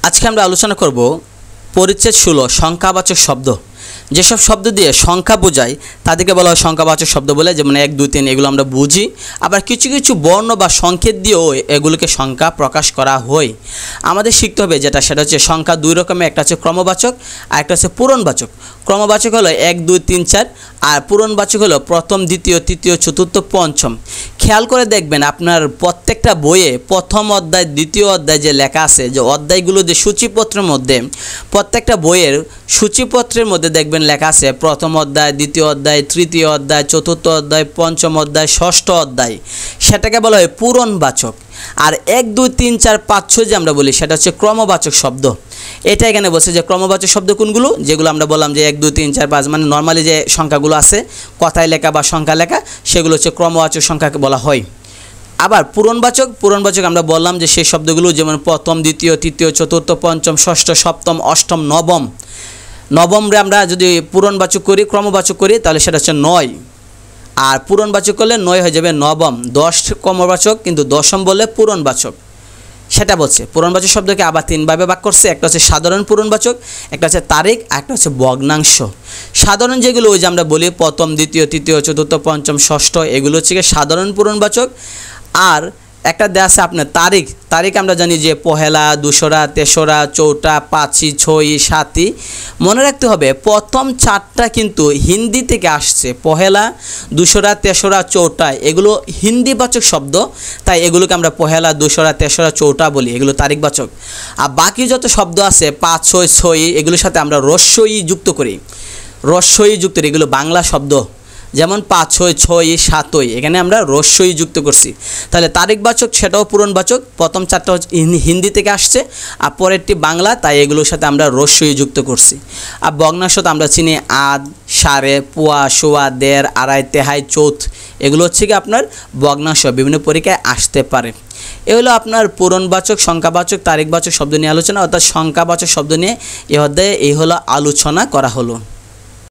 আজকে আমরা আলোচনা করব পরিচ্ছেদ 16 সংখ্যাবাচক শব্দ। যেসব শব্দ দিয়ে সংখ্যা বোঝায় তাদেরকে বলা হয় সংখ্যাবাচক শব্দ বলে, যেমন 1, 2, 3 এগুলো আমরা বুঝি। আবার কিছু কিছু বর্ণ বা সংকেত দিয়েও এগুলোকে সংখ্যা প্রকাশ করা হয়। আমাদের শিখতে হবে সেটা হচ্ছে সংখ্যা দুই রকমের, একটা হচ্ছে ক্রমবাচক আর একটা হচ্ছে পূরণবাচক। ক্রমবাচক হলো 1, 2, 3, 4, আর পূরণবাচক হলো প্রথম, দ্বিতীয়, তৃতীয়, চতুর্থ, পঞ্চম। খেয়াল করে দেখবেন আপনার প্রত্যেকটা বইয়ে প্রথম অধ্যায়, দ্বিতীয় অধ্যায় যে লেখা আছে, যে অধ্যায়গুলো যে সূচিপত্রের মধ্যে, প্রত্যেকটা বইয়ের সূচিপত্রের মধ্যে দেখবেন লেখা আছে প্রথম অধ্যায়, দ্বিতীয় অধ্যায়, তৃতীয় অধ্যায়, চতুর্থ অধ্যায়, পঞ্চম অধ্যায়, ষষ্ঠ অধ্যায়। সেটাকে বলা হয় পূরণবাচক। আর 1, 2, 3, 4, 5, 6 যে আমরা বলি সেটা হচ্ছে ক্রমবাচক শব্দ। এটা এখানে বলছে যে ক্রমবাচক শব্দ কোনগুলো, যেগুলো আমরা বললাম যে 1, 2, 3, 4, 5 মানে নর্মালি যে সংখ্যাগুলো আছে কথায় লেখা বা সংখ্যা লেখা, সেগুলো হচ্ছে ক্রমবাচক সংখ্যাকে বলা হয়। আবার পূরণবাচক আমরা বললাম যে সেই শব্দগুলো যেমন প্রথম, দ্বিতীয়, তৃতীয়, চতুর্থ, পঞ্চম, ষষ্ঠ, সপ্তম, অষ্টম, নবমরে আমরা যদি পূরণবাচক করি, ক্রমবাচক করি, তাহলে সেটা হচ্ছে 9। আর পূরণবাচক করলে 9 হয়ে যাবে নবম। 10 ক্রমবাচক, কিন্তু দশম বললে পূরণবাচক। সেটা বলছে পূরণবাচক শব্দকে আবার 3 ভাবে ভাগ করছে। একটা হচ্ছে সাধারণ পূরণবাচক, একটা হচ্ছে তারিখ, আর একটা হচ্ছে ভগ্নাংশ। সাধারণ যেগুলো ওই যে আমরা বলি প্রথম, দ্বিতীয়, তৃতীয়, চতুর্থ, পঞ্চম, ষষ্ঠ, এগুলো হচ্ছে সাধারণ পূরণবাচক। আর একটা দেয়া আছে আপনার তারিখ আমরা জানি যে পহেলা, দুসরা, তেসরা, চৌঠা, পাঁচই, ছয়ই, সাতই। মনে রাখতে হবে প্রথম 4টা কিন্তু হিন্দি থেকে আসছে। পহেলা, দুসরা, তেসরা, চৌঠা এগুলো হিন্দিবাচক শব্দ, তাই এগুলোকে আমরা পহেলা, দুসরা, তেসরা, চৌঠা বলি, এগুলো তারিখবাচক। আর বাকি যত শব্দ আছে 5, 6, 6 এগুলোর সাথে আমরা রস্যই যুক্ত করি, এগুলো বাংলা শব্দ। যেমন 5, 6, 6, 7 এখানে আমরা রস্যই যুক্ত করছি। তাহলে তারিখবাচক সেটাও পূরণবাচক। প্রথম 4টা হচ্ছে হিন্দি থেকে আসছে, আর পরেরটি বাংলা, তাই এগুলোর সাথে আমরা রস্যই যুক্ত করছি। আর ভগ্নাংশ তো আমরা চিনি আধ, সাড়ে, পোয়া, সোয়া, দেড়, আড়াই, তেহাই, চৌথ, এগুলো হচ্ছে কি আপনার ভগ্নাংশ, বিভিন্ন পরীক্ষায় আসতে পারে। এ হলো আপনার পূরণবাচক, সংখ্যাবাচক, তারিখবাচক শব্দ নিয়ে আলোচনা, অর্থাৎ সংখ্যাবাচক শব্দ নিয়ে এই অধ্যায়ে এই হলো আলোচনা করা হলো।